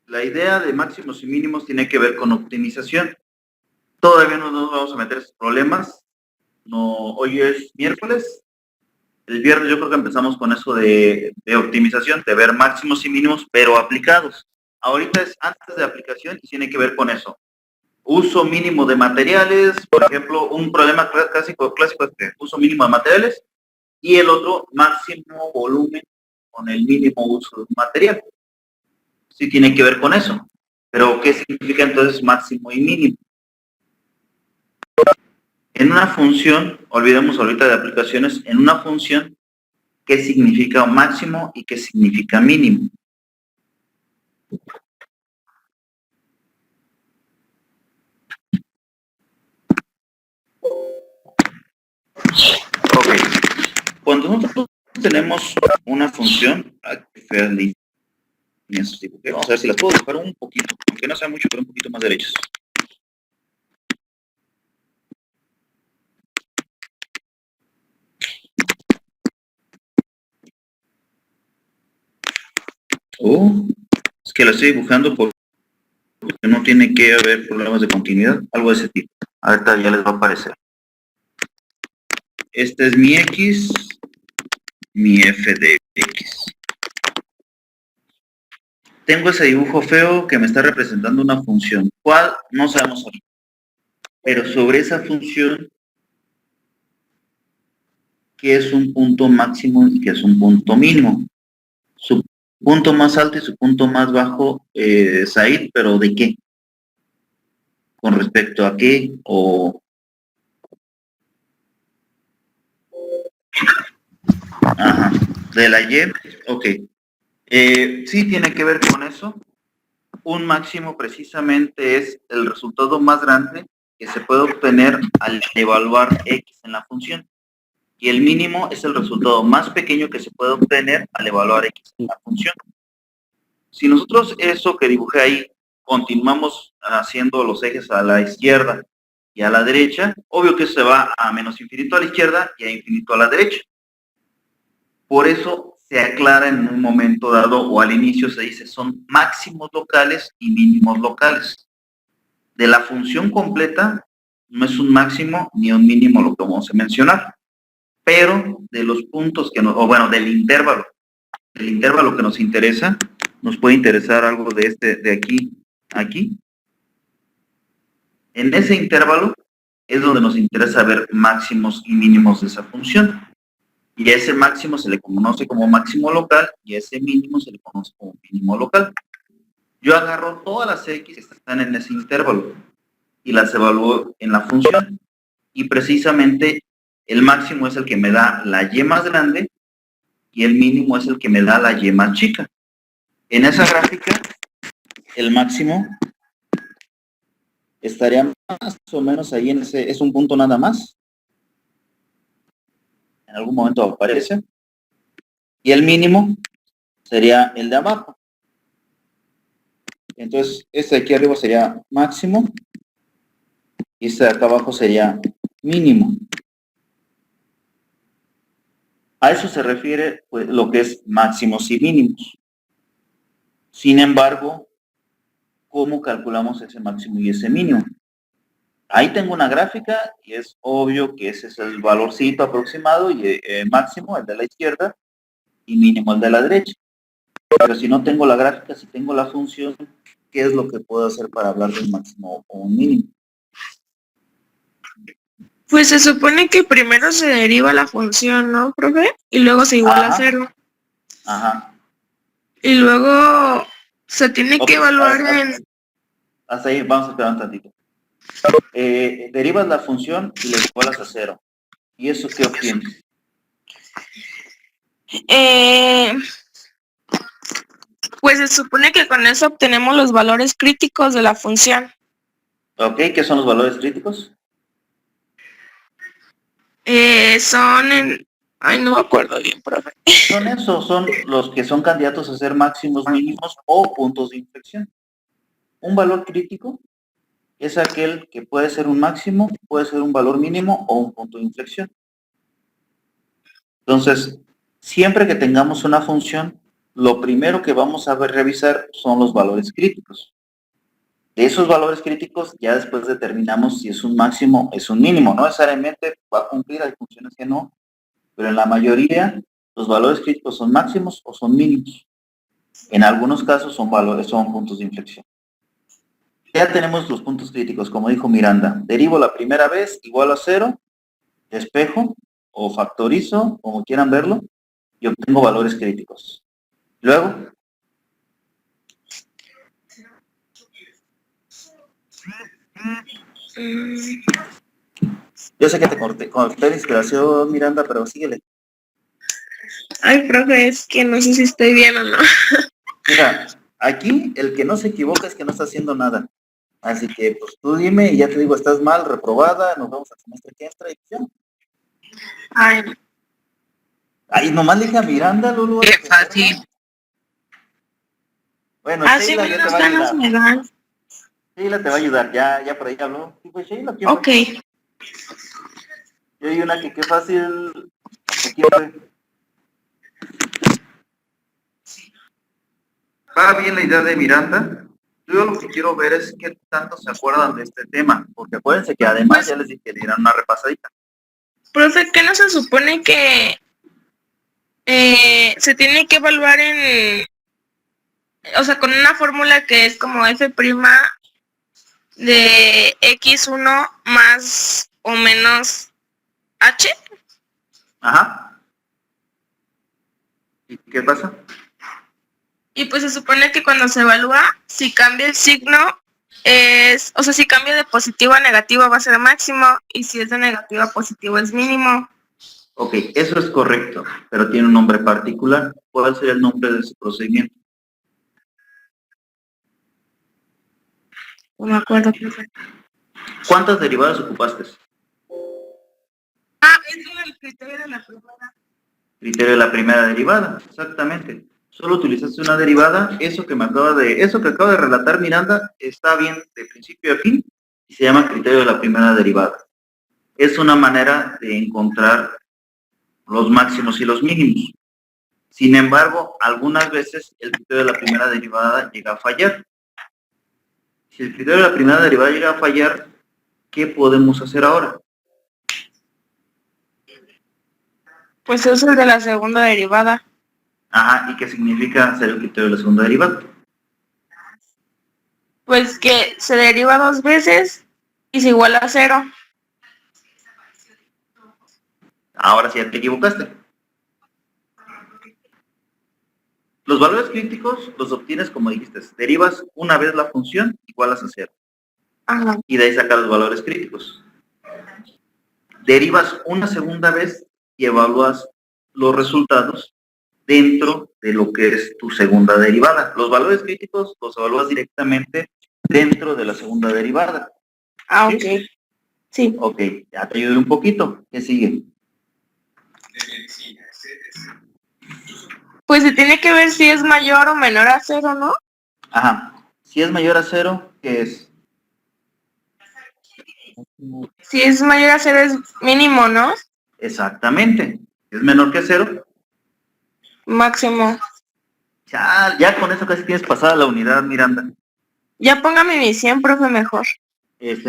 la idea de máximos y mínimos tiene que ver con optimización. Todavía no nos vamos a meter en problemas. No, hoy es miércoles. El viernes yo creo que empezamos con eso de optimización, de ver máximos y mínimos, pero aplicados. Ahorita es antes de aplicación y tiene que ver con eso. Uso mínimo de materiales, por ejemplo, un problema clásico es que uso mínimo de materiales y el otro máximo volumen con el mínimo uso de un material. Sí tiene que ver con eso. Pero ¿qué significa entonces máximo y mínimo? En una función, olvidemos ahorita de aplicaciones, en una función, ¿qué significa máximo y qué significa mínimo? Ok. Cuando nosotros tenemos una función, vamos a ver si las puedo dibujar un poquito, aunque no sea mucho, pero un poquito más derechas. Es que la estoy dibujando porque no tiene que haber problemas de continuidad, algo de ese tipo. Ahorita ya les va a aparecer. Este es mi X, mi f de X. Tengo ese dibujo feo que me está representando una función. ¿Cuál? No sabemos ahorita. Pero sobre esa función, ¿qué es un punto máximo y qué es un punto mínimo? Su punto más alto y su punto más bajo, Said, pero ¿de qué? ¿Con respecto a qué? O... Ajá. De la Y, ok. Sí tiene que ver con eso. Un máximo precisamente es el resultado más grande que se puede obtener al evaluar X en la función. Y el mínimo es el resultado más pequeño que se puede obtener al evaluar X en la función. Si nosotros eso que dibujé ahí continuamos haciendo los ejes a la izquierda y a la derecha, obvio que se va a menos infinito a la izquierda y a infinito a la derecha. Por eso se aclara en un momento dado o al inicio se dice son máximos locales y mínimos locales. De la función completa no es un máximo ni un mínimo lo que vamos a mencionar, pero de los puntos que nos, o bueno, del intervalo que nos interesa, nos puede interesar algo de este, de aquí, aquí. En ese intervalo es donde nos interesa ver máximos y mínimos de esa función. Y a ese máximo se le conoce como máximo local y a ese mínimo se le conoce como mínimo local. Yo agarro todas las X que están en ese intervalo y las evalúo en la función. Y precisamente el máximo es el que me da la Y más grande y el mínimo es el que me da la Y más chica. En esa gráfica, el máximo estaría más o menos ahí en ese, es un punto nada más. En algún momento aparece. Y el mínimo sería el de abajo. Entonces, este de aquí arriba sería máximo y este de acá abajo sería mínimo. A eso se refiere pues, lo que es máximos y mínimos. Sin embargo, ¿cómo calculamos ese máximo y ese mínimo? Ahí tengo una gráfica y es obvio que ese es el valorcito aproximado y máximo, el de la izquierda, y mínimo, el de la derecha. Pero si no tengo la gráfica, si tengo la función, ¿qué es lo que puedo hacer para hablar de un máximo o un mínimo? Pues se supone que primero se deriva la función, ¿no, profe? Y luego se iguala a cero. Ajá. Y luego se tiene que evaluar en... Hasta ahí vamos a esperar un tantito. Derivas la función y la igualas a cero. ¿Y eso qué obtienes? Pues se supone que con eso obtenemos los valores críticos de la función. Ok, ¿qué son los valores críticos? Son en... Ay, no me acuerdo bien, profe. Son esos, son los que son candidatos a ser máximos, mínimos o puntos de inflexión. Un valor crítico es aquel que puede ser un máximo, puede ser un valor mínimo o un punto de inflexión. Entonces, siempre que tengamos una función, lo primero que vamos a revisar son los valores críticos. De esos valores críticos ya después determinamos si es un máximo o es un mínimo. No necesariamente va a cumplir, hay funciones que no, pero en la mayoría los valores críticos son máximos o son mínimos. En algunos casos son puntos de inflexión. Ya tenemos los puntos críticos, como dijo Miranda. Derivo la primera vez igual a 0, despejo o factorizo, como quieran verlo, y obtengo valores críticos. Luego, yo sé que te corté la inspiración, Miranda, pero síguele. Ay, profe, es que no sé si estoy bien o no. Mira, aquí el que no se equivoca es que no está haciendo nada. Así que, pues tú dime y ya te digo, estás mal, reprobada, nos vemos al semestre que entra y ya. Ay, Ahí nomás le dije a Miranda, Lulu. qué fácil. Bueno, Así Sheila ya te menos va a ganas ayudar. me dan. Sheila te va a ayudar, ya por ahí habló. ¿Sí fue Sheila? ¿Quién Ok. fue? Y hay una que qué fácil. ¿Quién fue? Va bien la idea de Miranda. Yo lo que quiero ver es qué tanto se acuerdan de este tema, porque acuérdense que además ya les dije que dieran una repasadita. Profe, ¿qué no se supone que se tiene que evaluar o sea, con una fórmula que es como f' de x1 más o menos h? Ajá. ¿Y qué pasa? Y pues se supone que cuando se evalúa, si cambia el signo, o sea, si cambia de positivo a negativo va a ser máximo, y si es de negativo a positivo es mínimo. Ok, eso es correcto, pero tiene un nombre particular. ¿Cuál sería el nombre de ese procedimiento? No me acuerdo, profe. ¿Cuántas derivadas ocupaste? Ah, es el criterio de la primera. Criterio de la primera derivada, exactamente. Solo utilizaste una derivada, eso que acaba de relatar Miranda está bien de principio a fin y se llama criterio de la primera derivada. Es una manera de encontrar los máximos y los mínimos. Sin embargo, algunas veces el criterio de la primera derivada llega a fallar. Si el criterio de la primera derivada llega a fallar, ¿qué podemos hacer ahora? Pues es el de la segunda derivada. Ajá, ¿y qué significa hacer el criterio de la segunda derivada? Pues que se deriva 2 veces y se iguala a 0. Ahora sí ya te equivocaste. Los valores críticos los obtienes como dijiste, derivas una vez la función, igualas a 0. Ajá. Y de ahí sacas los valores críticos. Derivas una segunda vez y evalúas los resultados dentro de lo que es tu segunda derivada. Los valores críticos los evalúas directamente dentro de la segunda derivada. Ah, ¿Sí? ok. Sí. Ok, ya te ayudé un poquito. ¿Qué sigue? Pues se tiene que ver si es mayor o menor a 0, ¿no? Ajá. Si es mayor a 0, ¿qué es? Si es mayor a 0 es mínimo, ¿no? Exactamente. ¿Es menor que 0? Máximo. Ya con eso casi tienes pasada la unidad, Miranda. Ya póngame mi 100, profe, mejor.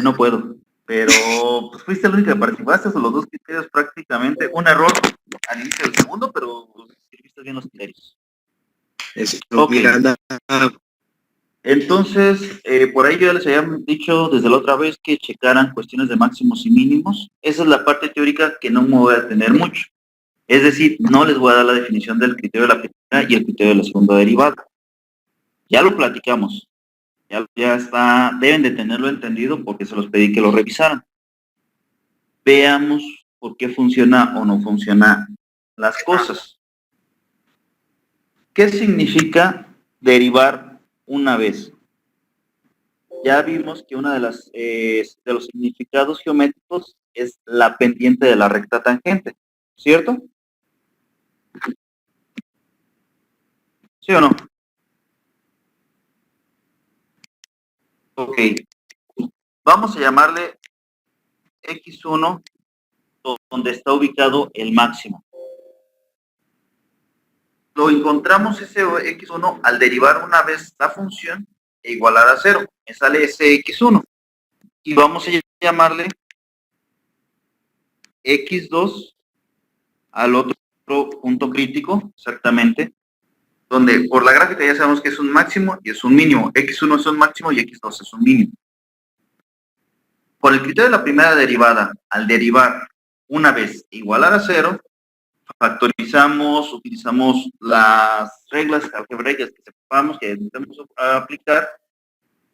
No puedo. Pero pues fuiste el único que participaste, son los dos criterios prácticamente. Un error al inicio del segundo, pero escribiste bien los criterios. Ok. Miranda. Entonces, por ahí yo ya les había dicho desde la otra vez que checaran cuestiones de máximos y mínimos. Esa es la parte teórica que no me voy a tener mucho. Es decir, no les voy a dar la definición del criterio de la primera y el criterio de la segunda derivada. Ya lo platicamos. Ya está, deben de tenerlo entendido porque se los pedí que lo revisaran. Veamos por qué funciona o no funciona las cosas. ¿Qué significa derivar una vez? Ya vimos que una de los significados geométricos es la pendiente de la recta tangente, ¿cierto? ¿Sí o no? Ok. Vamos a llamarle x1 donde está ubicado el máximo. lo encontramos ese x1 al derivar una vez la función e igualar a 0. Me sale ese x1. Y vamos a llamarle x2 al otro punto crítico, exactamente, donde por la gráfica ya sabemos que es un máximo y es un mínimo. x1 es un máximo y x2 es un mínimo. Por el criterio de la primera derivada, al derivar una vez e igualar a 0, factorizamos, utilizamos las reglas algebraicas que sepamos que necesitamos aplicar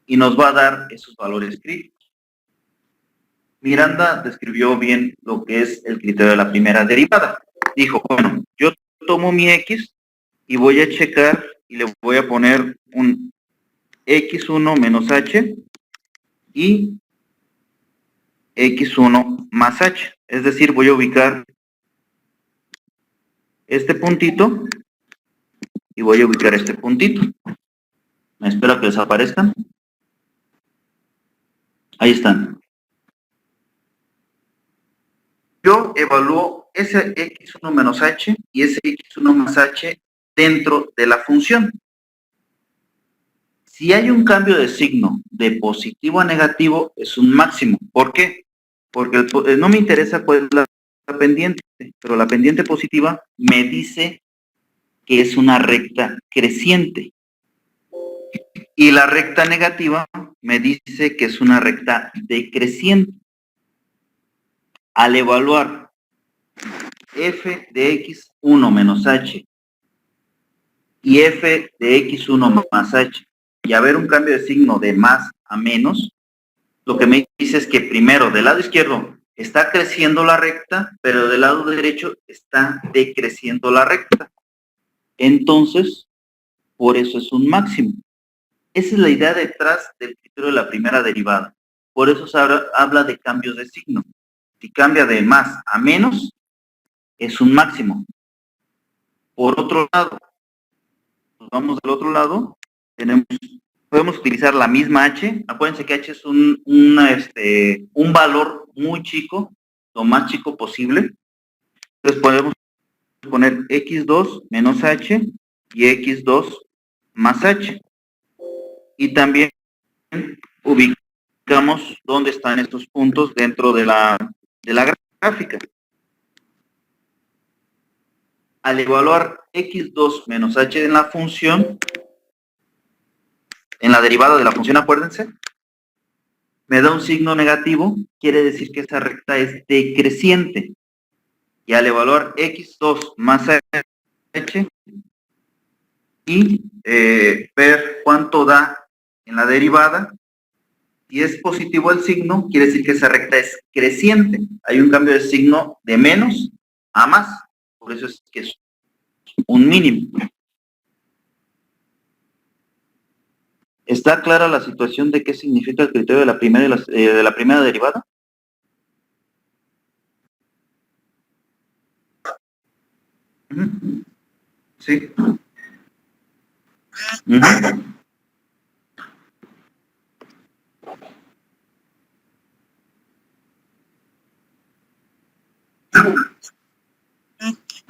y nos va a dar esos valores críticos. Miranda describió bien lo que es el criterio de la primera derivada. Dijo, bueno, yo tomo mi x y voy a checar y le voy a poner un x1 menos h y x1 más h. Es decir, voy a ubicar este puntito y voy a ubicar este puntito. Me espero que desaparezcan. Ahí están. Yo evalúo ese x1 menos h y ese x1 más h dentro de la función. Si hay un cambio de signo de positivo a negativo, es un máximo. ¿Por qué? Porque no me interesa cuál es la pendiente, pero la pendiente positiva me dice que es una recta creciente. Y la recta negativa me dice que es una recta decreciente. Al evaluar f de x1 menos h y f de x1 más h y haber un cambio de signo de más a menos, lo que me dice es que primero del lado izquierdo está creciendo la recta, pero del lado derecho está decreciendo la recta. Entonces, por eso es un máximo. Esa es la idea detrás del criterio de la primera derivada. Por eso se habla de cambios de signo. Si cambia de más a menos, es un máximo. Por otro lado, nos vamos del otro lado, podemos utilizar la misma h. Acuérdense que h es un valor muy chico, lo más chico posible. Entonces podemos poner x2 menos h y x2 más h. Y también ubicamos dónde están estos puntos dentro de la gráfica. Al evaluar x2 menos h en la función, en la derivada de la función, acuérdense, me da un signo negativo, quiere decir que esa recta es decreciente. Y al evaluar x2 más h y ver cuánto da en la derivada, si es positivo el signo, quiere decir que esa recta es creciente. Hay un cambio de signo de menos a más. Por eso es que es un mínimo. ¿Está clara la situación de qué significa el criterio de la primera derivada? Sí.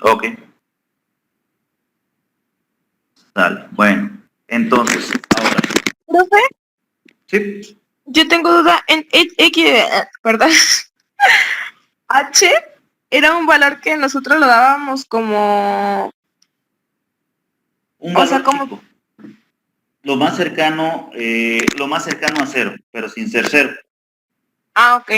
Ok. Dale. Bueno, entonces, ahora. ¿Profe? Sí. Yo tengo duda en perdón. H era un valor que nosotros lo dábamos como... Un valor chico. Lo más cercano a 0, pero sin ser 0. Ah, ok.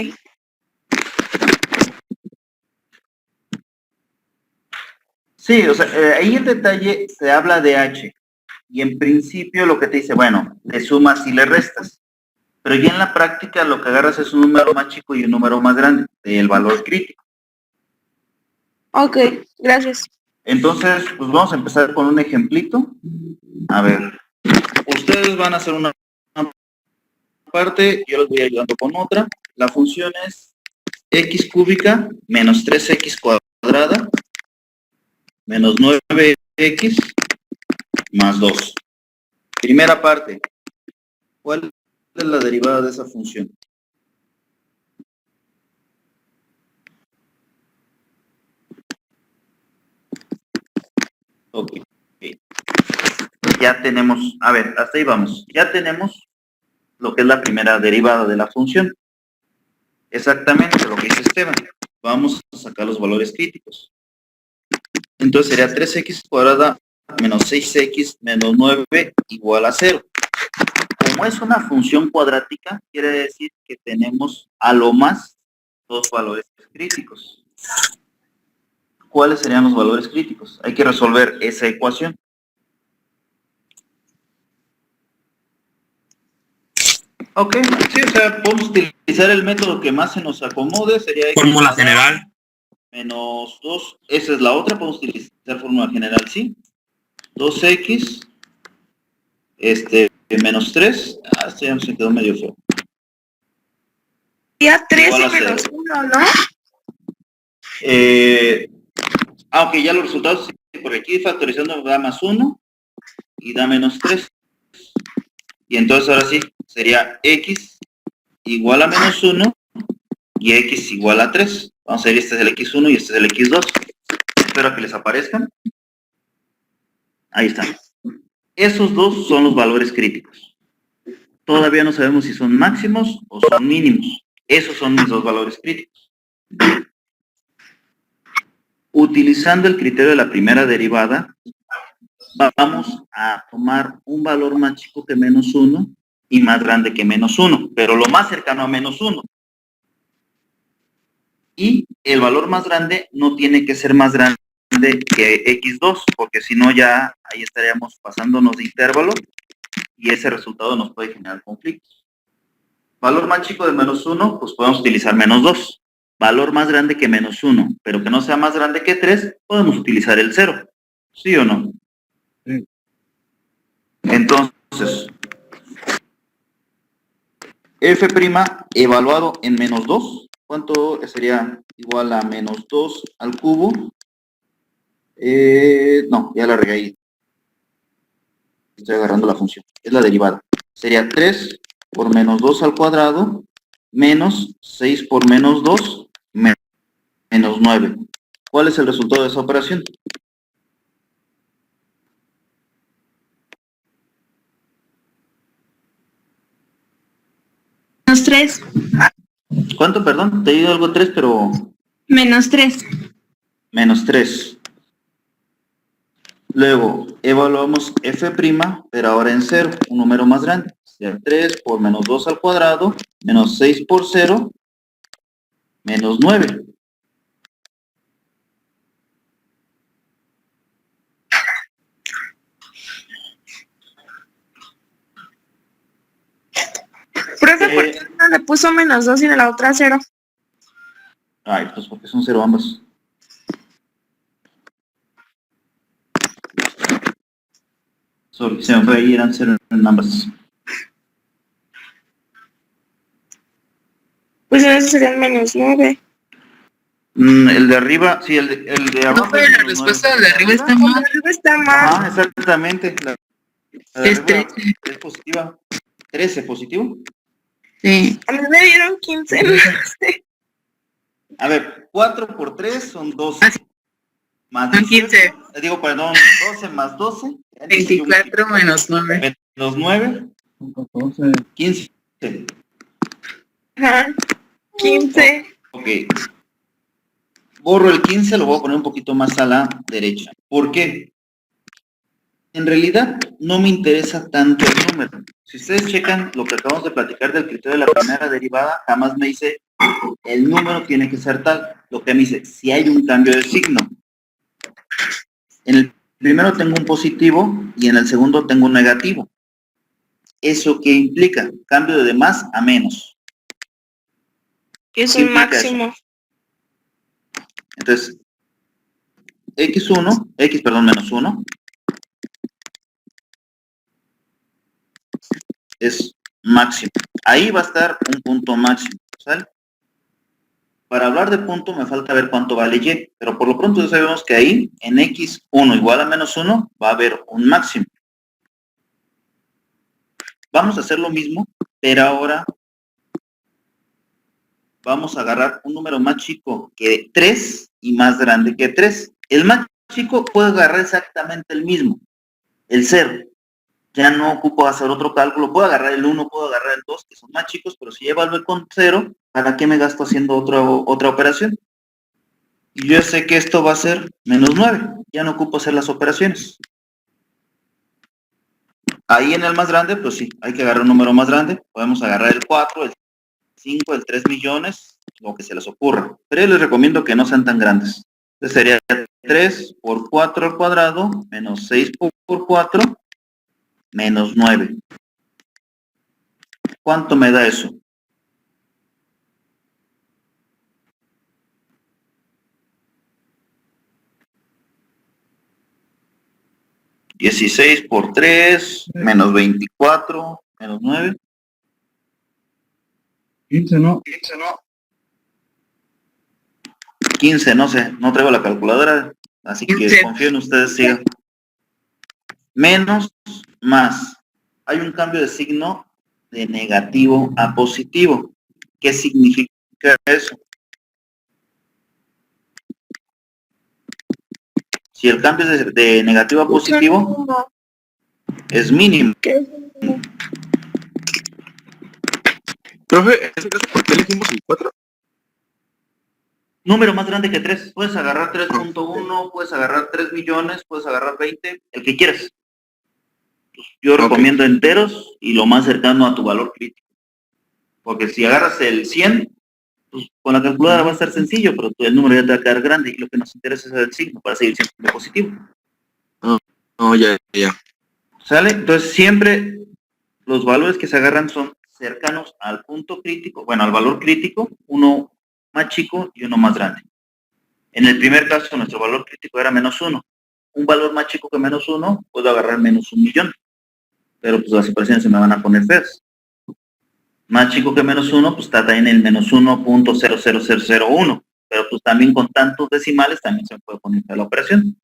Sí, o sea, ahí en detalle se habla de h. Y en principio lo que te dice, bueno, le sumas y le restas. Pero ya en la práctica lo que agarras es un número más chico y un número más grande, el valor crítico. Ok, gracias. Entonces, pues vamos a empezar con un ejemplito. A ver, ustedes van a hacer una parte, yo les voy ayudando con otra. La función es x cúbica menos 3x cuadrada menos 9x más 2. Primera parte. ¿Cuál es la derivada de esa función? Ok. ya tenemos, a ver, hasta ahí vamos, ya tenemos lo que es la primera derivada de la función. Exactamente lo que dice Esteban. Vamos a sacar los valores críticos. Entonces sería 3x cuadrada menos 6x menos 9 igual a 0. Como es una función cuadrática, quiere decir que tenemos a lo más dos valores críticos. ¿Cuáles serían los valores críticos? Hay que resolver esa ecuación. Ok, sí, o sea, podemos utilizar el método que más se nos acomode, sería x Fórmula general. menos 2, esa es la otra, podemos utilizar fórmula general, sí. 2x, menos 3, esto ya se quedó medio feo. Ya 3 Igual y a menos 0. 1, ¿no? Ok, ya los resultados, sí, porque aquí factorizando da más 1 y da menos 3. Y entonces ahora sí, sería x igual a menos 1 y x igual a 3. Vamos a ver, este es el x1 y este es el x2. Espero que les aparezcan. Ahí están. Esos dos son los valores críticos. Todavía no sabemos si son máximos o son mínimos. Esos son mis dos valores críticos. Utilizando el criterio de la primera derivada, vamos a tomar un valor más chico que menos 1 y más grande que menos 1, pero lo más cercano a menos 1. Y el valor más grande no tiene que ser más grande que x2, porque si no ya ahí estaríamos pasándonos de intervalo y ese resultado nos puede generar conflictos. Valor más chico de menos 1, pues podemos utilizar menos 2. Valor más grande que menos 1, pero que no sea más grande que 3, podemos utilizar el 0. ¿Sí o no? Sí. Entonces, f' evaluado en menos 2, ¿cuánto sería igual a menos 2 al cubo? No, ya la regué ahí. Estoy agarrando la función. Es la derivada. Sería 3 por menos 2 al cuadrado menos 6 por menos 2 menos 9. ¿Cuál es el resultado de esa operación? Menos 3. ¿Cuánto, perdón? Te he ido algo 3, pero... Menos 3. Menos 3. Luego, evaluamos f', pero ahora en 0, un número más grande. Sería 3 por menos 2 al cuadrado, menos 6 por 0, menos 9. Profe, ¿por qué no le puso menos 2 y de la otra 0? Ay, pues porque son 0 ambas. Sorry, se me fue ahí, eran 0 en ambas. Pues en eso serían menos 9. El de arriba, sí, el de abajo. No, pero la respuesta de arriba está No, mal. arriba está mal. Ah, exactamente. La de Es arriba 13. es positiva. 13, positivo. Sí. A mí me dieron 15. No sé. A ver, 4 por 3 son 12. Ah, sí. Más Son 15. Digo, perdón, 12 más 12. 24 menos 9. Menos 9. 15. Ajá. 15. Ok. Borro el 15, lo voy a poner un poquito más a la derecha. ¿Por qué? En realidad no me interesa tanto el número. Si ustedes checan lo que acabamos de platicar del criterio de la primera derivada, jamás me dice el número tiene que ser tal. Lo que me dice, si hay un cambio de signo. En el primero tengo un positivo y en el segundo tengo un negativo. ¿Eso qué implica? Cambio de más a menos. Es ¿Qué un implica máximo. Entonces, menos 1 es máximo. Ahí va a estar un punto máximo, ¿sale? Para hablar de punto me falta ver cuánto vale y, pero por lo pronto ya sabemos que ahí, en x1 igual a menos 1, va a haber un máximo. Vamos a hacer lo mismo, pero ahora vamos a agarrar un número más chico que 3 y más grande que 3. El más chico puede agarrar exactamente el mismo, el 0. ya no ocupo hacer otro cálculo, puedo agarrar el 1, puedo agarrar el 2, que son más chicos, pero si ya evalué con 0, ¿para qué me gasto haciendo otra operación? Y yo sé que esto va a ser menos 9, ya no ocupo hacer las operaciones. Ahí en el más grande, pues sí, hay que agarrar un número más grande, podemos agarrar el 4, el 5, el 3 millones, lo que se les ocurra, pero yo les recomiendo que no sean tan grandes. Entonces sería 3 por 4 al cuadrado, menos 6 por 4, menos 9. ¿Cuánto me da eso? ¿16 por 3, menos 24, menos 9? 15, ¿no? 15, no sé, no traigo la calculadora, así que 15. confío en ustedes, sigan. Menos, más. Hay un cambio de signo de negativo a positivo. ¿Qué significa eso? Si el cambio es de negativo a positivo, es mínimo. Profe, en ese caso, ¿por qué elegimos el 4? Número más grande que 3. Puedes agarrar 3.1, puedes agarrar 3 millones, puedes agarrar 20, el que quieras. Yo recomiendo enteros y lo más cercano a tu valor crítico. Porque si agarras el 100, pues con la calculadora va a estar sencillo, pero el número ya te va a quedar grande y lo que nos interesa es el signo para seguir siendo positivo. Ya. ¿Sale? Entonces siempre los valores que se agarran son cercanos al punto crítico, bueno, al valor crítico, uno más chico y uno más grande. En el primer caso, nuestro valor crítico era menos 1. Un valor más chico que menos 1, puedo agarrar menos 1 millón. Pero pues las operaciones se me van a poner feas. Más chico que menos 1, pues está también el menos 1.00001. Pero pues también con tantos decimales también se me puede poner fea la operación.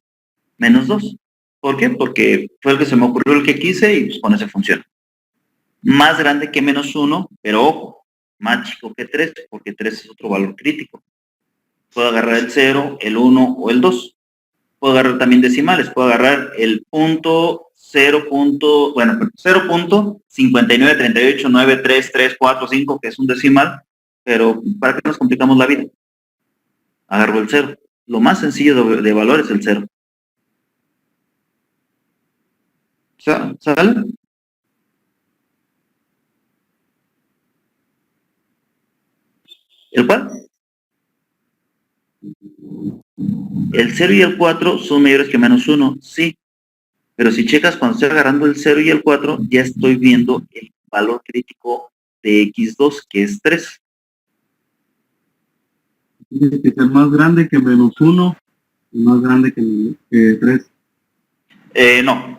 Menos 2. ¿Por qué? Porque fue el que se me ocurrió, el que quise, y pues con ese funciona. Más grande que menos 1, pero ojo, más chico que 3, porque 3 es otro valor crítico. Puedo agarrar el 0, el 1 o el 2. Puedo agarrar también decimales, puedo agarrar el punto 0.59389334, que es un decimal, pero ¿para qué nos complicamos la vida? Agarro el 0. Lo más sencillo de valor es el 0. ¿Sale? ¿El cuál? El 0 y el 4 son mayores que menos 1, sí. Pero si checas, cuando estoy agarrando el 0 y el 4, ya estoy viendo el valor crítico de x2, que es 3. Tiene que ser más grande que menos 1 y más grande que 3. No.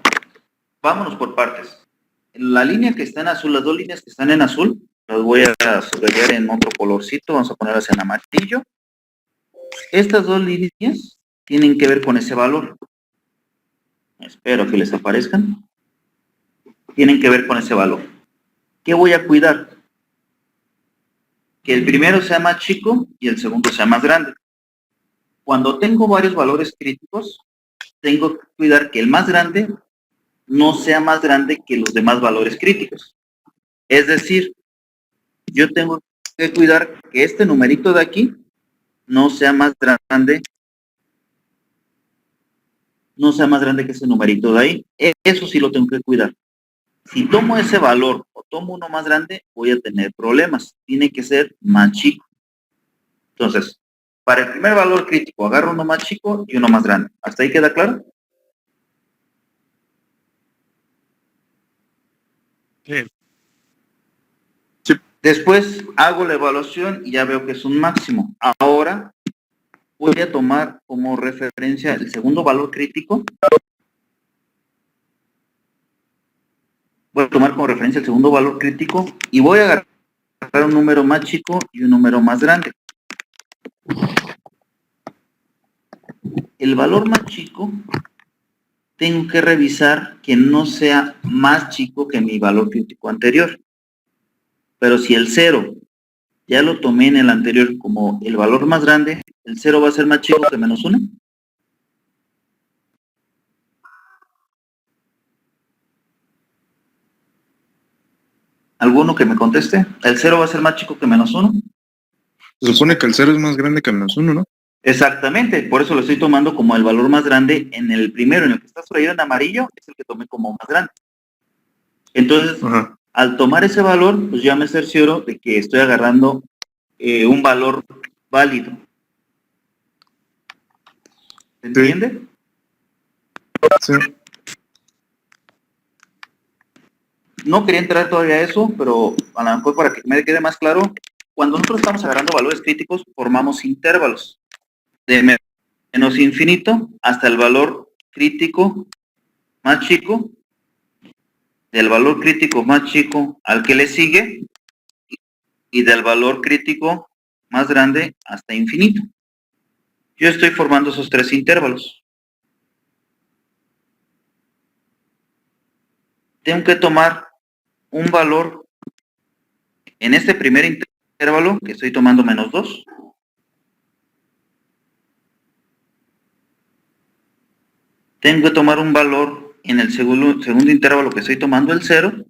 Vámonos por partes. La línea que está en azul, las dos líneas que están en azul, las voy a subrayar en otro colorcito, vamos a ponerlas en amarillo. Estas dos líneas tienen que ver con ese valor. Espero que les aparezcan. Tienen que ver con ese valor. ¿Qué voy a cuidar? Que el primero sea más chico y el segundo sea más grande. Cuando tengo varios valores críticos, tengo que cuidar que el más grande no sea más grande que los demás valores críticos. Es decir, yo tengo que cuidar que este numerito de aquí no sea más grande que ese numerito de ahí. Eso sí lo tengo que cuidar. Si tomo ese valor o tomo uno más grande, voy a tener problemas. Tiene que ser más chico. Entonces, para el primer valor crítico, agarro uno más chico y uno más grande. ¿Hasta ahí queda claro? Sí. Después hago la evaluación y ya veo que es un máximo. Ahora voy a tomar como referencia el segundo valor crítico. Voy a tomar como referencia el segundo valor crítico y voy a agarrar un número más chico y un número más grande. El valor más chico, tengo que revisar que no sea más chico que mi valor crítico anterior. Pero si el 0 ya lo tomé en el anterior como el valor más grande, el 0 va a ser más chico que menos 1. ¿Alguno que me conteste? ¿El 0 va a ser más chico que menos 1? Se supone que el 0 es más grande que el -1, ¿no? Exactamente, por eso lo estoy tomando como el valor más grande en el primero, en el que está subrayado en amarillo, es el que tomé como más grande. Entonces, Ajá. al tomar ese valor, pues ya me cercioro de que estoy agarrando un valor válido. ¿Se entiende? Sí. No quería entrar todavía a eso, pero a lo mejor para que me quede más claro, cuando nosotros estamos agarrando valores críticos, formamos intervalos de menos infinito hasta el valor crítico más chico, del valor crítico más chico al que le sigue, y del valor crítico más grande hasta infinito. Yo estoy formando esos tres intervalos. Tengo que tomar un valor en este primer intervalo, que estoy tomando menos 2. Tengo que tomar un valor en el segundo intervalo, que estoy tomando el 0.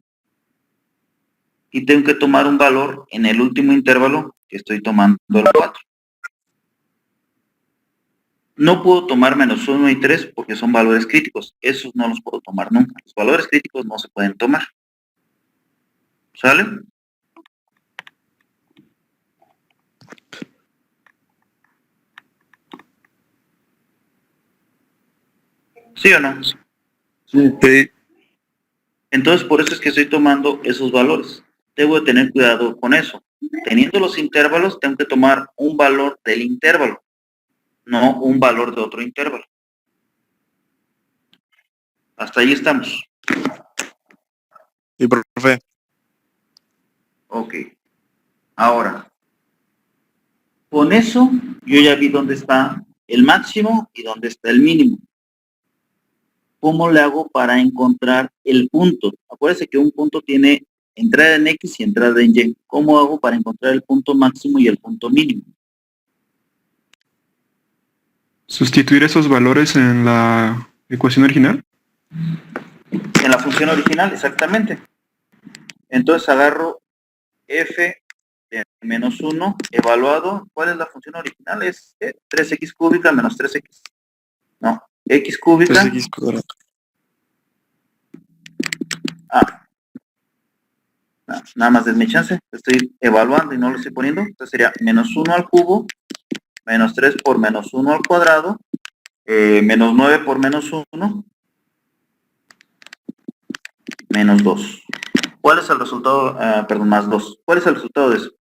Y tengo que tomar un valor en el último intervalo, que estoy tomando el 4. No puedo tomar menos 1 y 3 porque son valores críticos. Esos no los puedo tomar nunca. Los valores críticos no se pueden tomar. ¿Sale? ¿Sí o no? Sí. Entonces, por eso es que estoy tomando esos valores. Debo de tener cuidado con eso. Teniendo los intervalos, tengo que tomar un valor del intervalo, no un valor de otro intervalo. Hasta ahí estamos. Y profe, Ok. Ahora, con eso, yo ya vi dónde está el máximo y dónde está el mínimo. ¿Cómo le hago para encontrar el punto? Acuérdense que un punto tiene entrada en X y entrada en Y. ¿Cómo hago para encontrar el punto máximo y el punto mínimo? Sustituir esos valores en la ecuación original. En la función original, exactamente. Entonces agarro f de menos 1 evaluado. ¿Cuál es la función original? Es 3x cúbica menos 3x. No, x cúbica. 3x cuadrado. Nada más denme chance. Estoy evaluando y no lo estoy poniendo. Entonces sería menos 1 al cubo, menos 3 por menos 1 al cuadrado, menos 9 por menos 1, menos 2. ¿Cuál es el resultado? Perdón, más 2. ¿Cuál es el resultado de eso?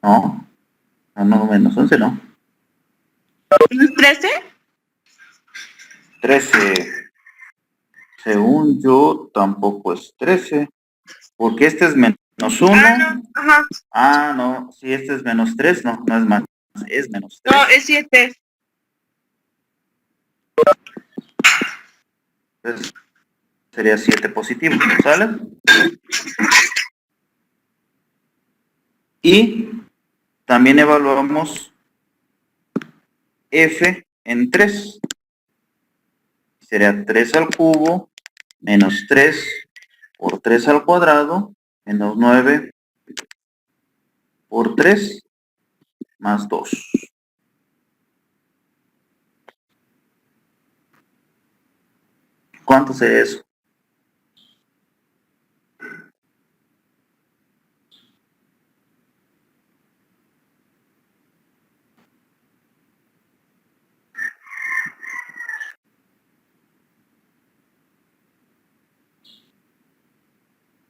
No, menos 11 no. 13. 13. Según yo, tampoco es 13. Porque este es menos 1. No. Ajá. No. Si este es menos 3, no es más. Es menos 3. No, es 7. Entonces, sería 7 positivo, ¿sale? Y también evaluamos f en 3. Sería 3 al cubo menos 3 por 3 al cuadrado menos 9 por 3 más 2. ¿Cuánto sería eso?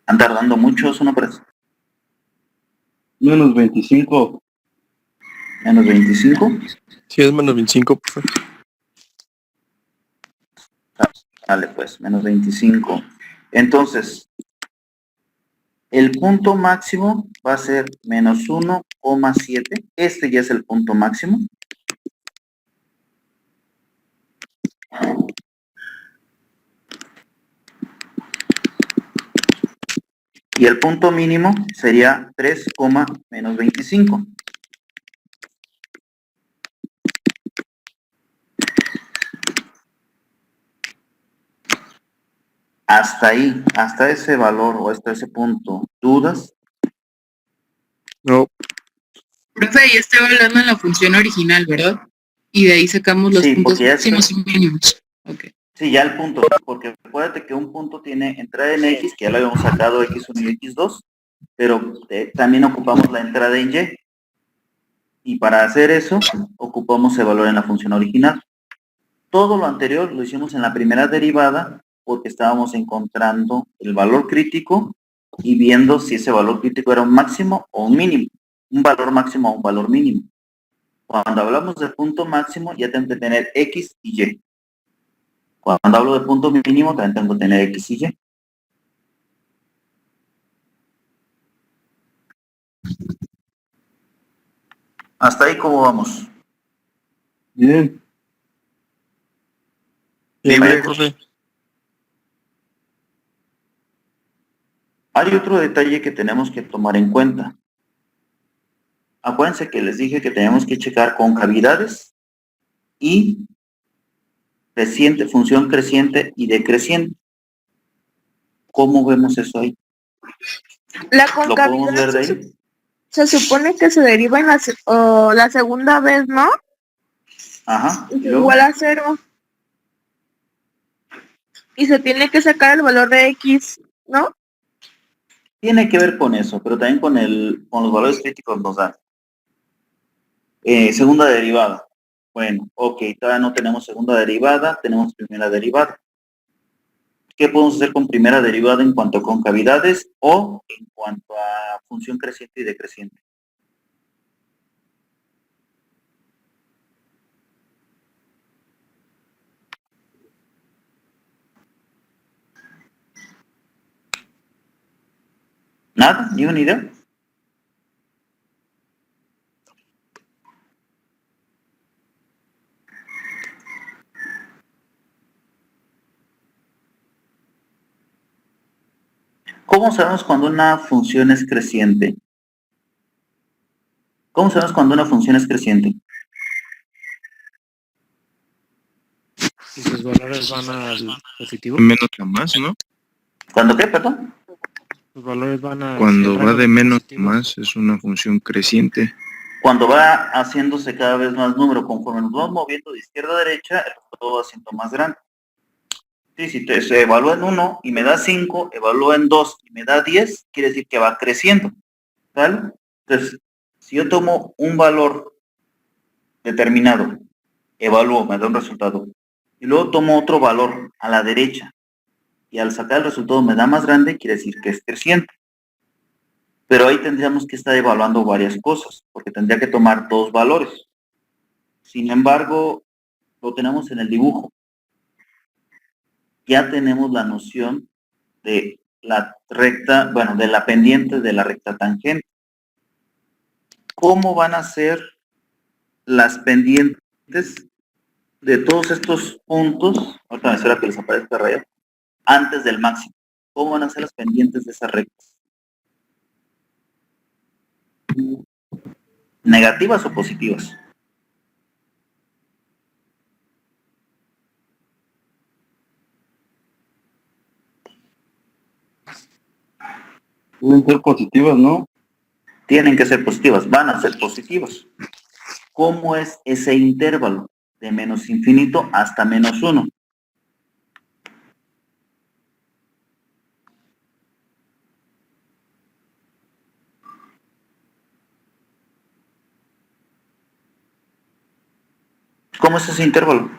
¿Han tardando mucho? ¿Eso no parece? Menos 25. ¿Menos 25? Sí, es menos 25, profe. Vale, pues, menos 25. Entonces, el punto máximo va a ser menos 1,7. Este ya es el punto máximo. Y el punto mínimo sería 3, menos 25. Hasta ahí, hasta ese valor o hasta ese punto, ¿dudas? No, Profe, ahí estaba hablando en la función original, ¿verdad? Y de ahí sacamos los Sí, puntos porque ya máximos y mínimos. Ok. Sí, ya el punto, porque acuérdate que un punto tiene entrada en X, que ya lo habíamos sacado X1 y X2, pero también ocupamos la entrada en Y. Y para hacer eso, ocupamos el valor en la función original. Todo lo anterior lo hicimos en la primera derivada, porque estábamos encontrando el valor crítico y viendo si ese valor crítico era un máximo o un mínimo, un valor máximo o un valor mínimo. Cuando hablamos de punto máximo, ya tengo que tener X y Y. Cuando hablo de punto mínimo, también tengo que tener X y Y. Hasta ahí, ¿cómo vamos? Bien. libre, profe. Hay otro detalle que tenemos que tomar en cuenta. Acuérdense que les dije que tenemos que checar concavidades y creciente, función creciente y decreciente. ¿Cómo vemos eso ahí? La ¿Lo podemos ver concavidad de ahí? se supone que se deriva en la segunda vez, ¿no? Ajá. Es ¿Y luego? igual a 0. Y se tiene que sacar el valor de X, ¿no? Tiene que ver con eso, pero también con los valores críticos nos dan. Segunda derivada. Bueno, ok, todavía no tenemos segunda derivada, tenemos primera derivada. ¿Qué podemos hacer con primera derivada en cuanto a concavidades o en cuanto a función creciente y decreciente? ¿Nada? ¿Ni una idea? ¿Cómo sabemos cuando una función es creciente? ¿Cómo sabemos cuando una función es creciente? Y sus valores van al positivo. Menos a más, ¿no? ¿Cuándo qué, perdón? Sus valores van a... Cuando va de menos a más es una función creciente. Cuando va haciéndose cada vez más número, conforme nos vamos moviendo de izquierda a derecha, el resultado va siendo más grande. Sí, si se evalúa en 1 y me da 5, evalúa en 2 y me da 10, quiere decir que va creciendo. ¿Vale? Entonces, si yo tomo un valor determinado, evalúo, me da un resultado, y luego tomo otro valor a la derecha, y al sacar el resultado me da más grande, quiere decir que es creciente. Pero ahí tendríamos que estar evaluando varias cosas, porque tendría que tomar dos valores. Sin embargo, lo tenemos en el dibujo. Ya tenemos la noción de la recta, bueno, de la pendiente de la recta tangente. ¿Cómo van a ser las pendientes de todos estos puntos? Ahorita me espera que les aparezca raya. Antes del máximo. ¿Cómo van a ser las pendientes de esas rectas? ¿Negativas o positivas? Pueden ser positivas, ¿no? Tienen que ser positivas, van a ser positivas. ¿Cómo es ese intervalo? De menos infinito hasta menos 1. ¿Cómo es ese intervalo?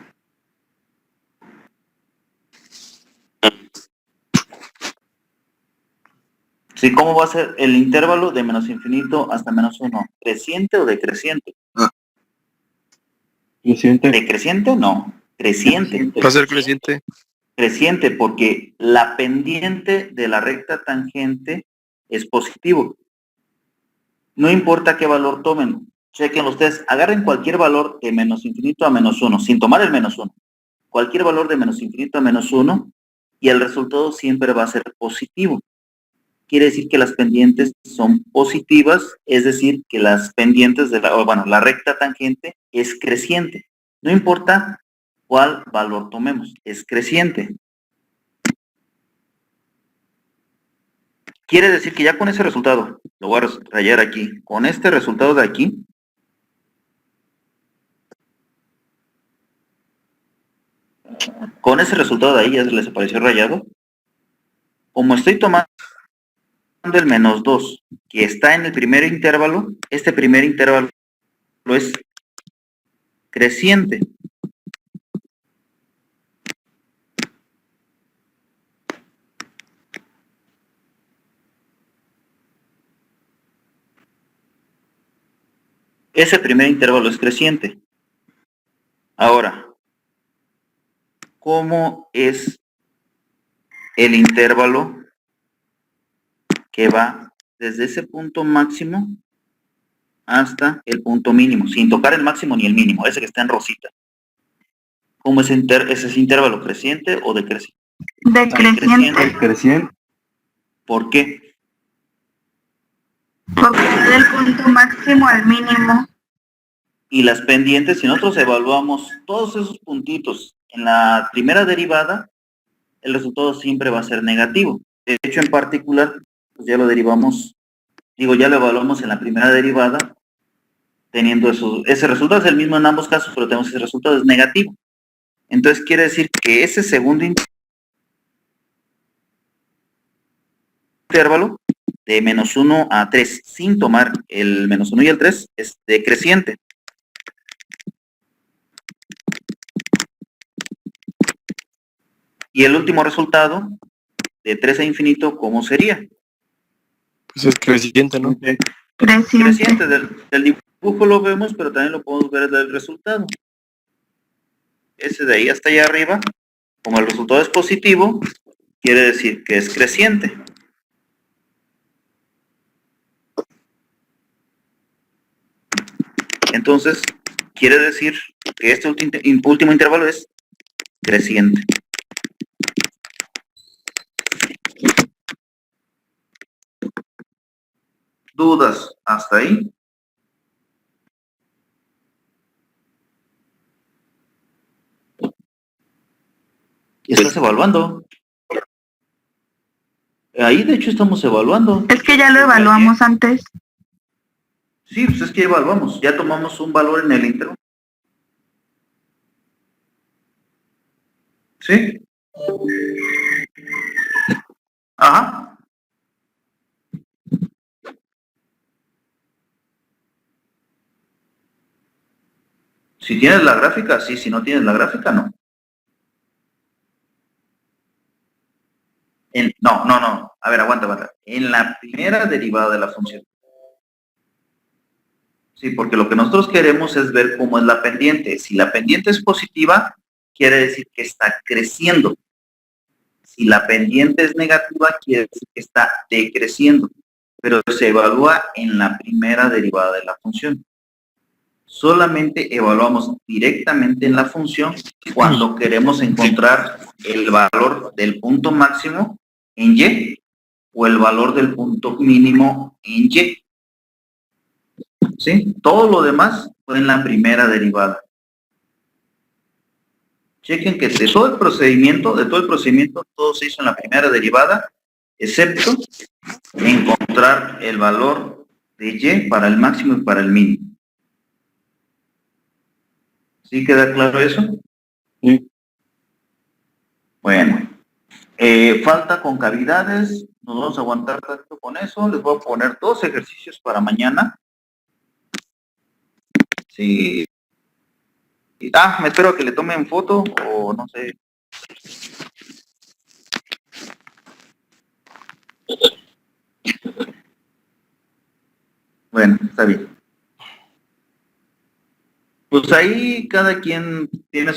Sí, ¿cómo va a ser el intervalo de menos infinito hasta menos 1? ¿Creciente o decreciente? Creciente. ¿Decreciente o no? Creciente. Va a ser creciente. Creciente porque la pendiente de la recta tangente es positivo. No importa qué valor tomen. Chequen ustedes, agarren cualquier valor de menos infinito a menos 1, sin tomar el menos 1. Cualquier valor de menos infinito a menos 1 y el resultado siempre va a ser positivo. Quiere decir que las pendientes son positivas, es decir, que las pendientes de la recta tangente es creciente. No importa cuál valor tomemos, es creciente. quiere decir que ya con ese resultado, lo voy a rayar aquí, con este resultado de aquí, con ese resultado de ahí, ya les apareció rayado, como estoy tomando el menos 2, que está en el primer intervalo, este primer intervalo es creciente. Ese primer intervalo es creciente. Ahora, ¿cómo es el intervalo que va desde ese punto máximo hasta el punto mínimo, sin tocar el máximo ni el mínimo, ese que está en rosita? ¿Cómo es ese intervalo, creciente o decreciente? Decreciente, Creciente. ¿Por qué? porque va del punto máximo al mínimo. Y las pendientes, si nosotros evaluamos todos esos puntitos en la primera derivada, el resultado siempre va a ser negativo. De hecho, en particular, pues ya lo derivamos, ya lo evaluamos en la primera derivada, teniendo ese resultado es el mismo en ambos casos, pero tenemos ese resultado es negativo. Entonces quiere decir que ese segundo intervalo de menos 1 a 3, sin tomar el menos 1 y el 3, es decreciente. Y el último resultado, de 3 a infinito, ¿cómo sería? Pues es creciente, ¿no? Creciente. Del dibujo lo vemos, pero también lo podemos ver del resultado. Ese de ahí hasta allá arriba, como el resultado es positivo, quiere decir que es creciente. Entonces, quiere decir que este último intervalo es creciente. ¿Dudas hasta ahí? Estás evaluando. Ahí, de hecho, estamos evaluando. Es que ya lo evaluamos antes. Sí, pues es que evaluamos. Ya tomamos un valor en el intervalo. ¿Sí? Ajá. Si tienes la gráfica, sí. Si no tienes la gráfica, no. No. A ver, aguanta. En la primera derivada de la función. Sí, porque lo que nosotros queremos es ver cómo es la pendiente. Si la pendiente es positiva, quiere decir que está creciendo. Si la pendiente es negativa, quiere decir que está decreciendo. Pero se evalúa en la primera derivada de la función. Solamente evaluamos directamente en la función cuando queremos encontrar el valor del punto máximo en Y o el valor del punto mínimo en Y. ¿Sí? Todo lo demás fue en la primera derivada. Chequen que de todo el procedimiento, todo se hizo en la primera derivada, excepto encontrar el valor de Y para el máximo y para el mínimo. ¿Sí queda claro eso? Sí. Bueno. Falta concavidades. Nos vamos a aguantar tanto con eso. Les voy a poner 2 ejercicios para mañana. Sí. Me espero a que le tomen foto o no sé. Bueno, está bien. Pues ahí cada quien tiene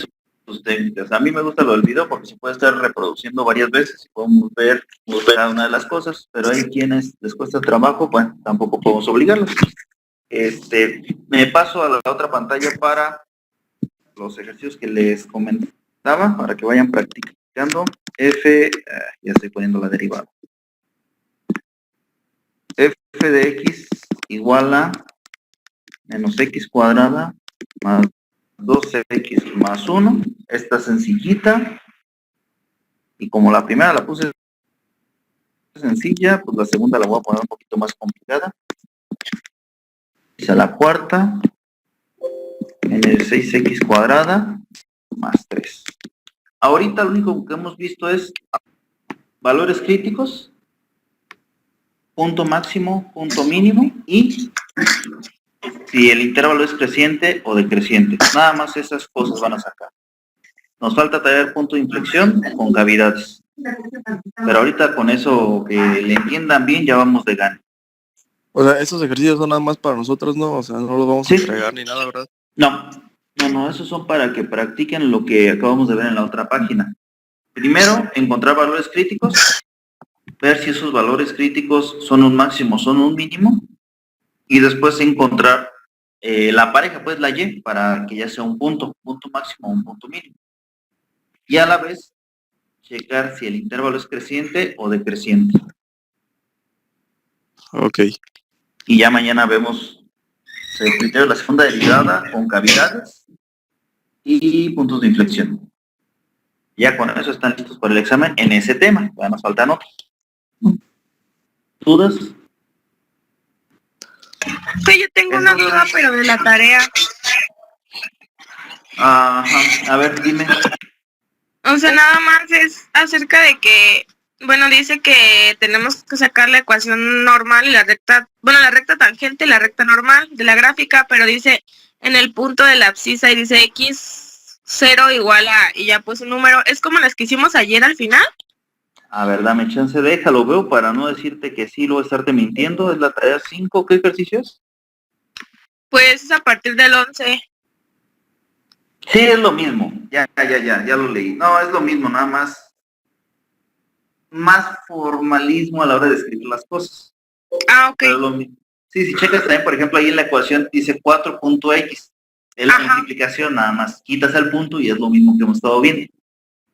sus técnicas. A mí me gusta lo del video porque se puede estar reproduciendo varias veces y podemos ver cada una de las cosas, pero hay quienes les cuesta trabajo, bueno, tampoco podemos obligarlos. Me paso a la otra pantalla para los ejercicios que les comentaba, para que vayan practicando. Ya estoy poniendo la derivada. F de x igual a menos x cuadrada más 2x más 1. Esta sencillita. Y como la primera la puse sencilla, pues la segunda la voy a poner un poquito más complicada. Es a la cuarta en el 6x cuadrada más 3. Ahorita lo único que hemos visto es valores críticos, punto máximo, punto mínimo y si el intervalo es creciente o decreciente. Nada más esas cosas van a sacar. Nos falta traer punto de inflexión con cavidades. Pero ahorita con eso que le entiendan bien ya vamos de gana. O sea, esos ejercicios son nada más para nosotros, ¿no? O sea, no los vamos a Sí. entregar ni nada, ¿verdad? No, esos son para que practiquen lo que acabamos de ver en la otra página. Primero, encontrar valores críticos, ver si esos valores críticos son un máximo, son un mínimo, y después encontrar la pareja, pues la Y, para que ya sea un punto máximo o un punto mínimo. Y a la vez, checar si el intervalo es creciente o decreciente. Ok. Y ya mañana vemos el criterio de la segunda derivada con cavidades y puntos de inflexión. Ya con eso están listos para el examen en ese tema. Ya nos faltan otros. ¿Dudas? Sí, yo tengo una duda, pero de la tarea. Ajá. A ver, dime. O sea, nada más es acerca de que, bueno, dice que tenemos que sacar la ecuación normal y la recta, bueno, la recta tangente y la recta normal de la gráfica, pero dice en el punto de la abscisa y dice x0 igual a, y ya pues un número, es como las que hicimos ayer al final. A ver, dame chance, déjalo, veo para no decirte que sí, luego estarte mintiendo. Es la tarea 5, ¿qué ejercicio es? Pues es a partir del 11. Sí, es lo mismo. Ya lo leí. No, es lo mismo, nada más formalismo a la hora de escribir las cosas. Ah, ok. Pero es lo mismo. Sí, si checas también, por ejemplo, ahí en la ecuación dice 4.x. Es la Ajá. multiplicación, nada más. Quitas el punto y es lo mismo que hemos estado viendo.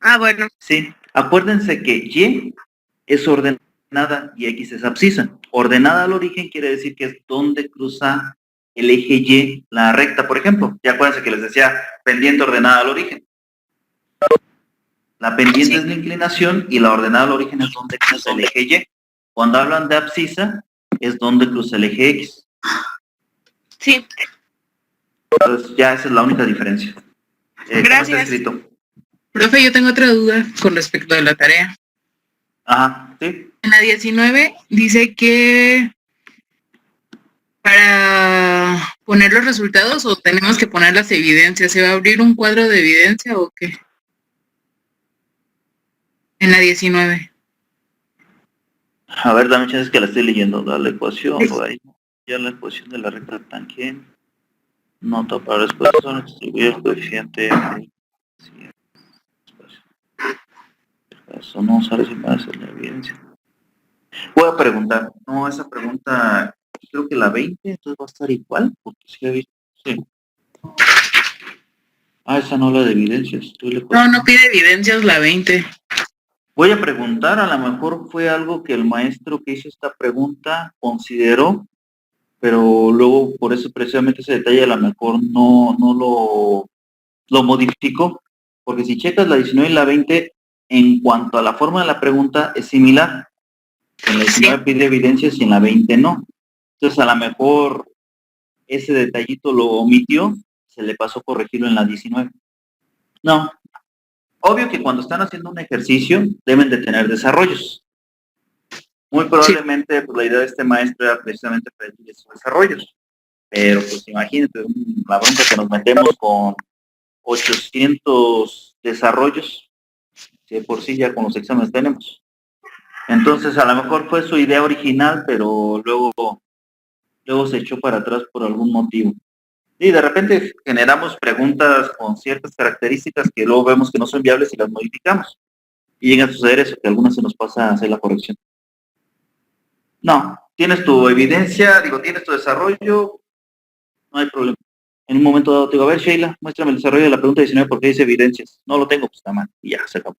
Ah, bueno. Sí. Acuérdense que Y es ordenada y X es abscisa. Ordenada al origen quiere decir que es donde cruza el eje Y la recta, por ejemplo. Ya acuérdense que les decía pendiente ordenada al origen. La pendiente es la inclinación y la ordenada al origen es donde cruza el eje Y. Cuando hablan de abscisa, es donde cruza el eje X. Sí. Entonces ya esa es la única diferencia. ¿Cómo está Gracias. escrito? Profe, yo tengo otra duda con respecto a la tarea. Ajá, sí. En la 19 dice que para poner los resultados o tenemos que poner las evidencias, ¿se va a abrir un cuadro de evidencia o qué? En la 19. A ver, dame chance que la estoy leyendo. La ecuación, ya la ecuación de la recta tangente. Nota para expresión, distribuir el coeficiente. Eso no sale sin más en la evidencia. Voy a preguntar. No, esa pregunta, creo que la 20, entonces va a estar igual, porque sí he visto. Sí. Esa no la de evidencias. No pide evidencias la 20. Voy a preguntar, a lo mejor fue algo que el maestro que hizo esta pregunta consideró, pero luego por eso precisamente ese detalle a lo mejor no lo modificó, porque si checas la 19 y la 20, en cuanto a la forma de la pregunta es similar. En la 19 pide evidencias y en la 20 no. Entonces a lo mejor ese detallito lo omitió, se le pasó corregirlo en la 19. No. Obvio que cuando están haciendo un ejercicio deben de tener desarrollos. Muy probablemente pues, la idea de este maestro era precisamente pedir esos desarrollos. Pero pues imagínate, la bronca que nos metemos con 800 desarrollos, si de por sí ya con los exámenes tenemos. Entonces a lo mejor fue su idea original, pero luego se echó para atrás por algún motivo. Y de repente generamos preguntas con ciertas características que luego vemos que no son viables y las modificamos. Y llega a suceder eso, que a algunas se nos pasa a hacer la corrección. No, tienes tu evidencia, tienes tu desarrollo, no hay problema. En un momento dado te digo, a ver Sheila, muéstrame el desarrollo de la pregunta 19 porque dice evidencias. No lo tengo, pues está mal. Y ya, se acabó.